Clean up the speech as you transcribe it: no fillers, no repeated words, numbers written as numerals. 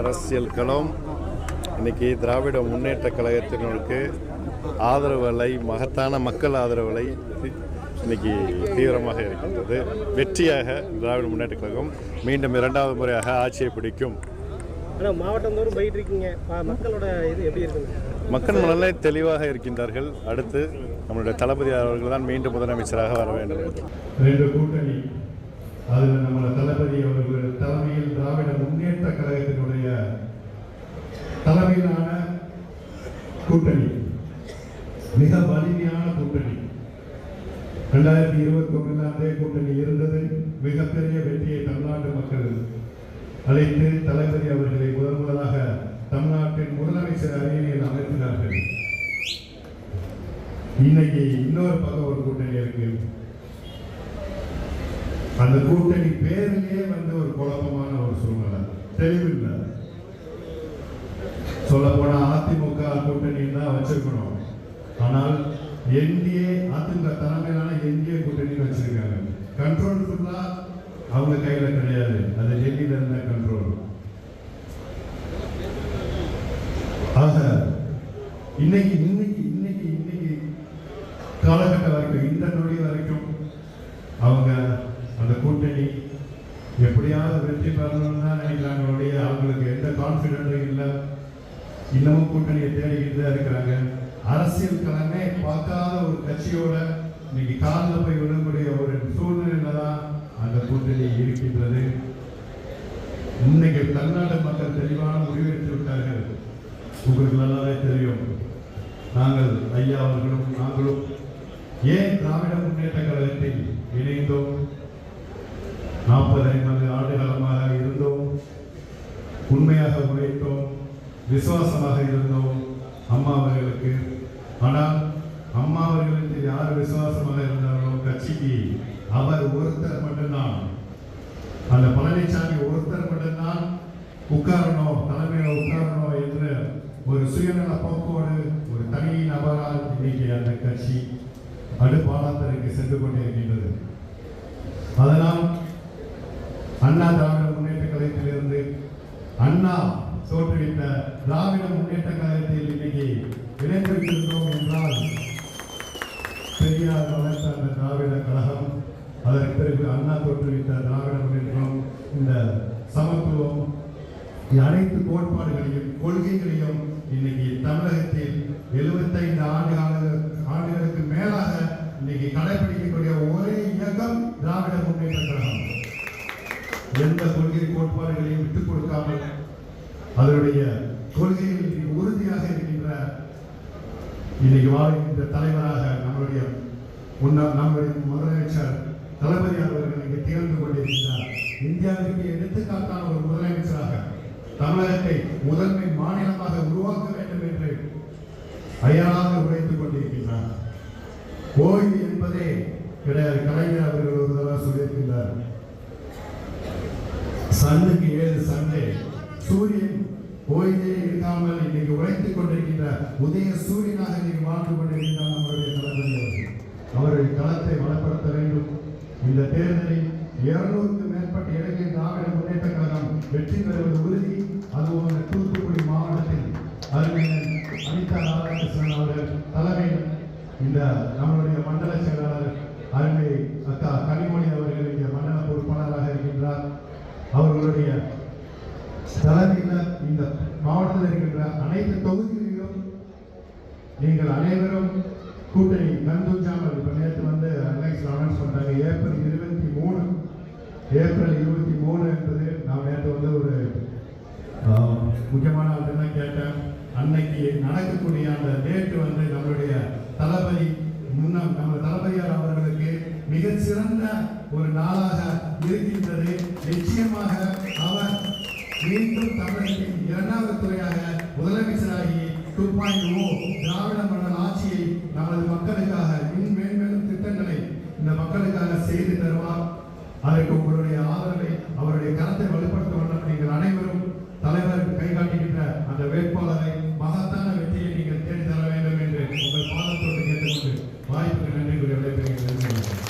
அரசியல் களம் இன்னைக்கு திராவிட முன்னேற்ற கழகத்தினருக்கு ஆதரவு அலை, மகத்தான மக்கள் ஆதரவு அலை இன்னைக்கு தீவிரமாக இருக்கின்றது. வெற்றியாக திராவிட முன்னேற்ற கழகம் மீண்டும் இரண்டாவது முறையாக ஆட்சியை பிடிக்கும். மாவட்டம் தோறும் போயிட்டு இருக்கீங்க, மக்களோட இது எப்படி இருக்குங்க? மக்கள் மனநிலை தெளிவாக இருக்கின்றார்கள். அடுத்து நம்மளுடைய தளபதி அவர்கள் தான் மீண்டும் முதலமைச்சராக வர வேண்டும். ரெண்டு கூட்டணி, அதில் நம்மளோட தளபதி அவர்கள் தலைமையில் திராவிட முன்னேற்ற கழகத்தினுடைய தலைமையிலான கூட்டணி மிக வலிமையான கூட்டணி. 2021 அதே கூட்டணி இருந்தது. மிகப்பெரிய வெற்றியை தமிழ்நாட்டு மக்கள் அழைத்து தளபதி அவர்களை முதலாக தமிழ்நாட்டின் முதலமைச்சர் அரியணையில் அமர்த்தினார்கள். இன்னைக்கு இன்னொரு பக்கம் ஒரு கூட்டணி இருக்கு. அந்த கூட்டணி பேரிலேயே ஒரு குழப்பமான ஒரு சூழ்நிலை, தெளிவில்லை. சொல்ல போனா அதிமுக கூட்டணி தான் வச்சிருக்கணும், ஆனால் என்டிஏ அதிமுக தலைமையிலான என்டிஏ கூட்டணி வச்சிருக்காங்க. கண்ட்ரோல் ஃபுல்லா அவங்க கையில கிடையாது, அது டெல்லியில இருந்த கண்ட்ரோல். ஆக இன்னைக்கு இன்னைக்கு இன்னைக்கு இன்னைக்கு காலகட்டம் வரைக்கும், இந்த நொடி வரைக்கும் அவங்க அந்த கூட்டணி எப்படியாவது வெற்றி பெறணும்னு தான் நினைக்கிறாங்க. அவங்களுக்கு எந்த கான்பிடன்ஸும் இல்லை. இன்னமும் கூட்டணியை தேடிக்கிட்டு தான் இருக்கிறாங்க. அரசியல் களமே பார்க்காத ஒரு கட்சியோட இன்னைக்கு காலில் போய் விடக்கூடிய ஒரு சூழ்நிலையில தான் அந்த கூட்டணி இருக்கின்றது. இன்னைக்கு தமிழ்நாடு மக்கள் தெளிவான முடிவெடுத்து விட்டார்கள். உங்களுக்கு நல்லாவே தெரியும், நாங்கள் ஐயா அவர்களும் நாங்களும் ஏன் திராவிட முன்னேற்ற கழகத்தில் இணைந்தோம். 40-50 ஆண்டு காலமாக இருந்தோம், உண்மையாக உழைத்தோம், விசுவாசமாக இருந்தோம் அம்மா அவர்களுக்கு. ஆனால் அம்மா அவர்களுக்கு யார் விசுவாசமாக இருந்தாரோ கட்சிக்கு அவர் ஒருத்தர் மட்டும்தான், அந்த பழனிசாமி ஒருத்தர் மட்டும்தான் உட்காரணும், தலைமையில் உட்காரணும் என்று ஒரு சுயநல போக்கோடு ஒரு தனி நபரால் இன்னைக்கு அந்த கட்சி அடுப்பாளத்திற்கு சென்று கொண்டிருக்கின்றது. அதனால் அண்ணா திராவிட முன்னேற்ற கழகத்திலிருந்து அண்ணா தோற்றுவித்த திராவிட முன்னேற்ற கழகத்தில் இன்னைக்கு இணைந்திருக்கின்றோம் என்றால் பெரியார் வளர்த்த அந்த திராவிட கழகம், அதற்கு பிறகு அண்ணா தோற்றுவித்த திராவிட முன்னேற்றம், இந்த சமத்துவம், அனைத்து கோட்பாடுகளையும் கொள்கைகளையும் இன்னைக்கு தமிழகத்தில் 75 ஆண்டுகளுக்கு மேலாக இன்னைக்கு கடைபிடிக்கக்கூடிய ஒரே இயக்கம் திராவிட முன்னேற்ற கழகம். எந்த கொள்கை கோட்பாடுகளையும் விட்டுக் கொடுக்காமல் அதனுடைய கொள்கைகளில் உறுதியாக இருக்கின்ற இன்னைக்கு வாழ்கின்ற தலைவராக நம்முடைய முதலமைச்சர் தளபதி அவர்கள் இங்கே திகழ்ந்து கொண்டிருக்கிறார். இந்தியாவிற்கு எடுத்துக்காட்டான ஒரு முதலமைச்சராக தமிழகத்தை முதன்மை மாநிலமாக உருவாக்க வேண்டும் என்று அயராக உழைத்துக் கொண்டிருக்கின்றார். ஓய்வு என்பதே கிடையாது. கலைஞர் அவர்கள் ஒரு தடவை சொல்லியிருக்கின்றார், சன்னுக்கு 7 சண்டே. சூரியன் ஓய்வே இருக்காமல் இன்னைக்கு உழைத்துக் கொண்டிருக்கின்ற உதய சூரியனாக இன்னைக்கு வாழ்ந்து கொண்டிருக்கின்றார் நம்முடைய தளபதி அவர்கள். அவருடைய களத்தை வளப்படுத்த வேண்டும். இந்த தேர்தலில் 200க்கும் மேற்பட்ட இடங்களில் திராவிட முன்னேற்ற கழகம் வெற்றி பெறுவது உறுதி. அதுவும் தூத்துக்குடி மாவட்டத்தில் அறிஞர் அனிதா ராதாகிருஷ்ணன் அவர்கள் தலைமையில் இந்த நம்மளுடைய மண்டல செயலாளர் அருமை அக்கா கனிமொழி அவர்கள் இங்கே மண்டல பொறுப்பாளராக இருக்கின்றார். அவர்களுடைய தலைமையில் இந்த மாவட்டத்தில் இருக்கின்ற அனைத்து தொகுதிகளிலும் நீங்கள் அனைவரும் கூட்டணி கண்டுஞ்சாமல் இப்ப நேற்று அனௌன்ஸ் பண்றாங்க. ஏப்ரல் 23 என்பது நான் நேற்று ஒரு முக்கியமான ஆள்தான் கேட்டேன். அன்னைக்கு நடக்கக்கூடிய அந்த டேட் நம்மளுடைய தளபதி நம்ம தளபதியார் அவர்களுக்கு மிகச்சிறந்த ஒரு நாளாக இருக்கின்றது. நிச்சயமாக அவர் மீண்டும் தமிழகத்தின் 2வது துறையாக முதலமைச்சராகி 2.0 திராவிட மண்டல ஆட்சியை நமது மக்களுக்காக மேன்மேலும் திட்டங்களை இந்த மக்களுக்காக செய்து தருவார். அதற்கு உங்களுடைய ஆதரவை, அவருடைய கருத்தை வலுப்படுத்த வேண்டும். நீங்கள் அனைவரும் தலைவருக்கு கை காட்டுகின்ற அந்த வேட்பாளரை மகத்தான வெற்றியை நீங்கள் தேடி தர வேண்டும் என்று உங்கள் பாதத்தோடு கேட்டுக்கொண்டு வாய்ப்புக்கு நன்றி கூறி விடைபெறுகிறேன்.